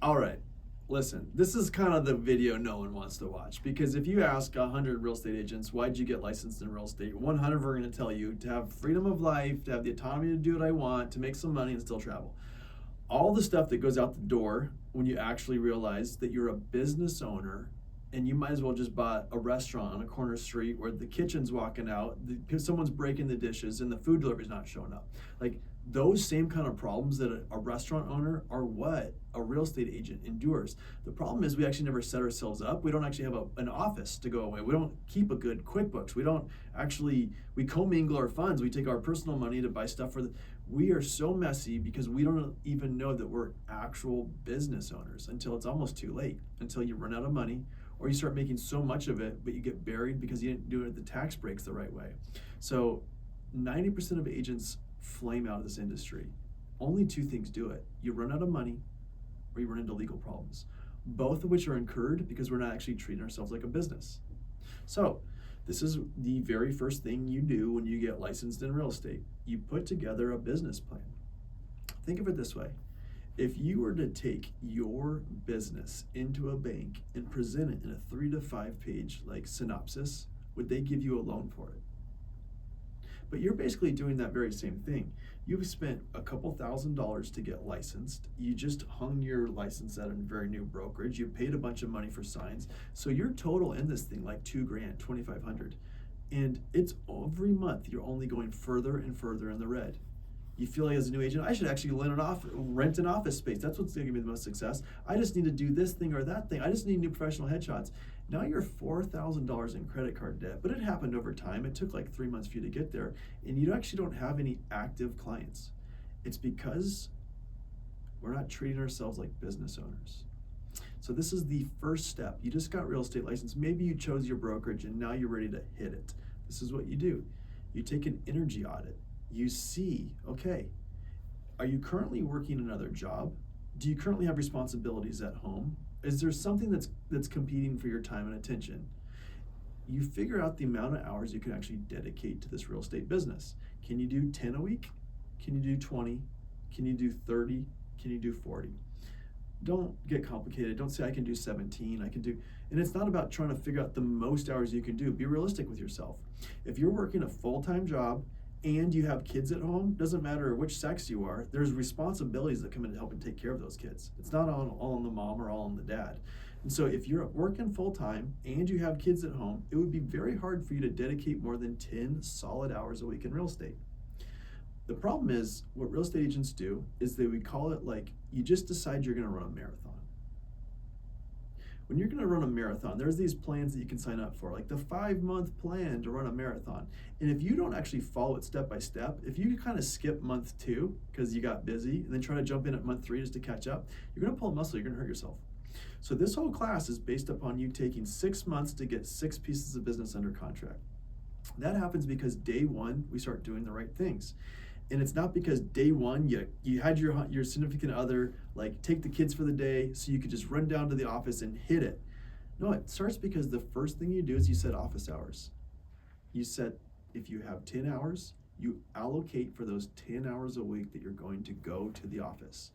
All right. Listen, this is kind of the video no one wants to watch because if you ask 100 real estate agents, why'd you get licensed in real estate? 100 are going to tell you to have freedom of life, to have the autonomy to do what I want, to make some money and still travel. All the stuff that goes out the door when you actually realize that you're a business owner and you might as well just buy a restaurant on a corner street where the kitchen's walking out, someone's breaking the dishes, and the food delivery's not showing up. Like those same kind of problems that a restaurant owner are what a real estate agent endures. The problem is we actually never set ourselves up. We don't actually have an office to go away. We don't keep a good QuickBooks. We commingle our funds. We take our personal money to buy stuff we are so messy because we don't even know that we're actual business owners until it's almost too late, until you run out of money or you start making so much of it, but you get buried because you didn't do it the tax breaks the right way. So 90% of agents flame out of this industry. Only two things do it. You run out of money or you run into legal problems, both of which are incurred because we're not actually treating ourselves like a business. So this is the very first thing you do when you get licensed in real estate. You put together a business plan. Think of it this way. If you were to take your business into a bank and present it in a 3 to 5 page synopsis, would they give you a loan for it? But you're basically doing that very same thing. You've spent a couple $1,000s to get licensed. You just hung your license at a very new brokerage. You paid a bunch of money for signs. So your total in this thing like $2,000, $2,500. And it's every month you're only going further and further in the red. You feel like as a new agent, I should actually rent an office space. That's what's gonna give me the most success. I just need to do this thing or that thing. I just need new professional headshots. Now you're $4,000 in credit card debt, but it happened over time. It took like 3 months for you to get there, and you actually don't have any active clients. It's because we're not treating ourselves like business owners. So this is the first step. You just got real estate license. Maybe you chose your brokerage and now you're ready to hit it. This is what you do. You take an energy audit. You see, okay, are you currently working another job? Do you currently have responsibilities at home? Is there something that's competing for your time and attention? You figure out the amount of hours you can actually dedicate to this real estate business. Can you do 10 a week? Can you do 20? Can you do 30? Can you do 40? Don't get complicated. Don't say I can do 17, and it's not about trying to figure out the most hours you can do. Be realistic with yourself. If you're working a full-time job and you have kids at home, doesn't matter which sex you are, there's responsibilities that come in to help and take care of those kids. It's not all on the mom or all on the dad. And so if you're working full-time and you have kids at home, it would be very hard for you to dedicate more than 10 solid hours a week in real estate. The problem is, what real estate agents do is we call it you just decide you're gonna run a marathon. When you're gonna run a marathon, there's these plans that you can sign up for, like the 5-month plan to run a marathon. And if you don't actually follow it step by step, if you kind of skip month 2 because you got busy and then try to jump in at month 3 just to catch up, you're gonna pull a muscle, you're gonna hurt yourself. So this whole class is based upon you taking 6 months to get 6 pieces of business under contract. That happens because day 1, we start doing the right things. And it's not because day 1 you had your significant other take the kids for the day so you could just run down to the office and hit it. No, it starts because the first thing you do is you set office hours. You set, if you have 10 hours, you allocate for those 10 hours a week that you're going to go to the office.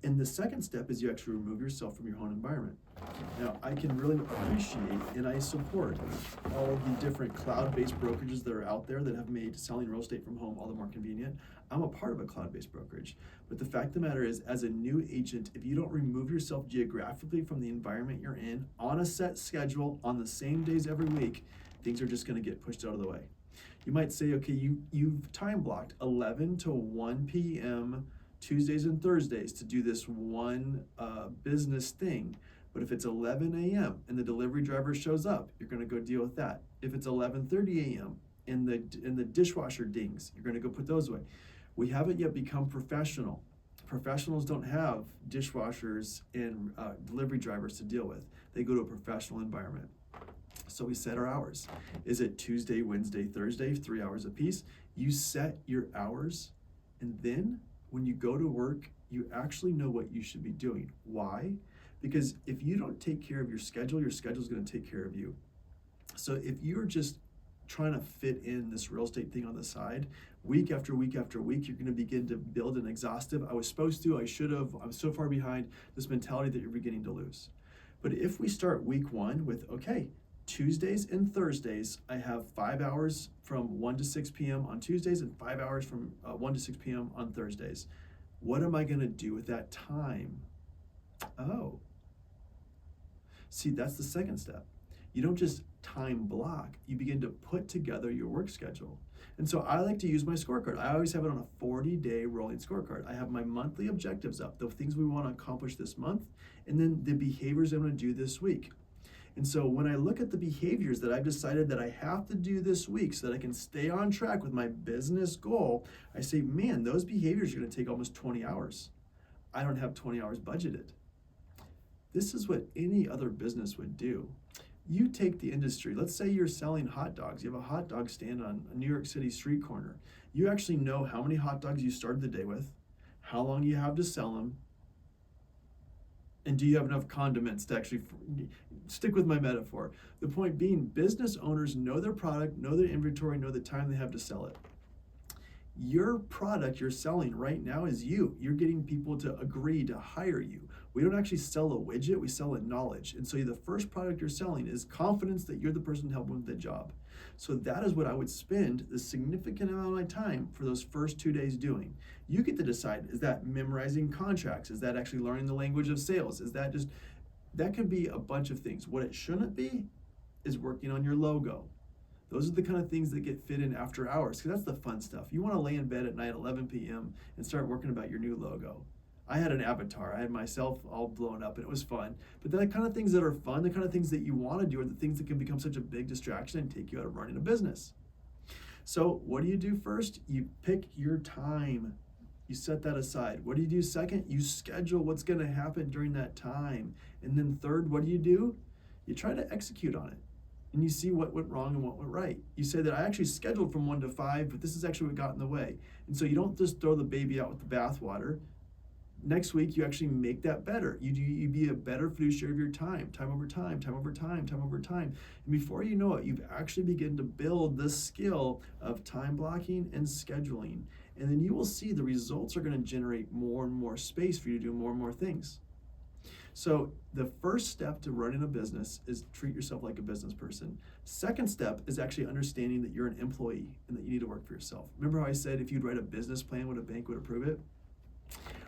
And the second step is you actually remove yourself from your home environment. Now, I can really appreciate and I support all the different cloud-based brokerages that are out there that have made selling real estate from home all the more convenient. I'm a part of a cloud-based brokerage. But the fact of the matter is, as a new agent, if you don't remove yourself geographically from the environment you're in, on a set schedule, on the same days every week, things are just gonna get pushed out of the way. You might say, okay, you've time blocked 11 to 1 p.m. Tuesdays and Thursdays to do this one business thing. But if it's 11 a.m. and the delivery driver shows up, you're gonna go deal with that. If it's 11:30 a.m. and the dishwasher dings, you're gonna go put those away. We haven't yet become professional. Professionals don't have dishwashers and delivery drivers to deal with. They go to a professional environment. So we set our hours. Is it Tuesday, Wednesday, Thursday, 3 hours apiece? You set your hours, and then when you go to work, you actually know what you should be doing. Why? Because if you don't take care of your schedule's gonna take care of you. So if you're just trying to fit in this real estate thing on the side, week after week after week, you're going to begin to build an exhaustive, I was supposed to, I should have, I'm so far behind, this mentality that you're beginning to lose. But if we start week one with, okay, Tuesdays and Thursdays, I have 5 hours from 1 to 6 p.m. on Tuesdays and 5 hours from 1 to 6 p.m. on Thursdays. What am I going to do with that time? Oh. See, that's the second step. You don't just time block, you begin to put together your work schedule. And so I like to use my scorecard. I always have it on a 40-day rolling scorecard. I have my monthly objectives up, the things we want to accomplish this month, and then the behaviors I'm going to do this week. And so when I look at the behaviors that I've decided that I have to do this week so that I can stay on track with my business goal, I say, man, those behaviors are going to take almost 20 hours. I don't have 20 hours budgeted. This is what any other business would do. You take the industry, let's say you're selling hot dogs. You have a hot dog stand on a New York City street corner. You actually know how many hot dogs you started the day with, how long you have to sell them, and do you have enough condiments to actually stick with my metaphor? The point being, business owners know their product, know their inventory, know the time they have to sell it. Your product you're selling right now is you. You're getting people to agree to hire you. We don't actually sell a widget, we sell a knowledge. And so the first product you're selling is confidence that you're the person to help them with the job. So that is what I would spend the significant amount of my time for those first 2 days doing. You get to decide, is that memorizing contracts? Is that actually learning the language of sales? Is that just, that could be a bunch of things. What it shouldn't be is working on your logo. Those are the kind of things that get fit in after hours, because that's the fun stuff. You want to lay in bed at night at 11 p.m. and start working about your new logo. I had an avatar. I had myself all blown up, and it was fun. But the kind of things that are fun, the kind of things that you want to do, are the things that can become such a big distraction and take you out of running a business. So what do you do first? You pick your time. You set that aside. What do you do second? You schedule what's going to happen during that time. And then third, what do? You try to execute on it. And you see what went wrong and what went right. You say that I actually scheduled from 1 to 5, but this is actually what got in the way. And so you don't just throw the baby out with the bathwater. Next week, you actually make that better. You be a better fiduciary of your time over time, time over time, time over time. And before you know it, you've actually begun to build the skill of time blocking and scheduling. And then you will see the results are going to generate more and more space for you to do more and more things. So the first step to running a business is treat yourself like a business person. Second step is actually understanding that you're an employee and that you need to work for yourself. Remember how I said if you'd write a business plan, would a bank would approve it?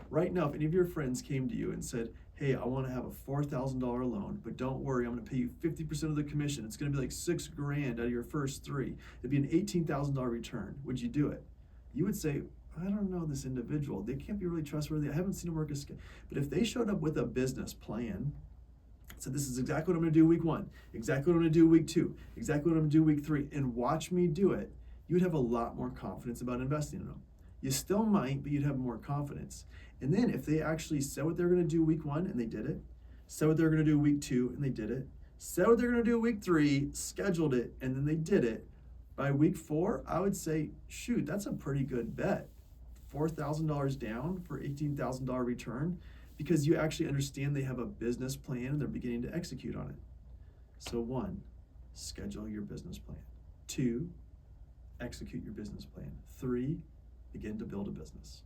Right now, if any of your friends came to you and said, hey, I want to have a $4,000 loan, but don't worry, I'm going to pay you 50% of the commission. It's going to be like $6,000 out of your first 3. It'd be an $18,000 return. Would you do it? You would say, I don't know this individual. They can't be really trustworthy. I haven't seen them work as. But if they showed up with a business plan, said this is exactly what I'm going to do week 1, exactly what I'm going to do week 2, exactly what I'm going to do week 3, and watch me do it, you would have a lot more confidence about investing in them. You still might, but you'd have more confidence. And then if they actually said what they're going to do week 1 and they did it, said what they're going to do week 2 and they did it, said what they're going to do week 3, scheduled it, and then they did it, by week 4, I would say, shoot, that's a pretty good bet. $4,000 down for $18,000 return, because you actually understand they have a business plan and they're beginning to execute on it. So 1, schedule your business plan. 2, execute your business plan. 3, begin to build a business.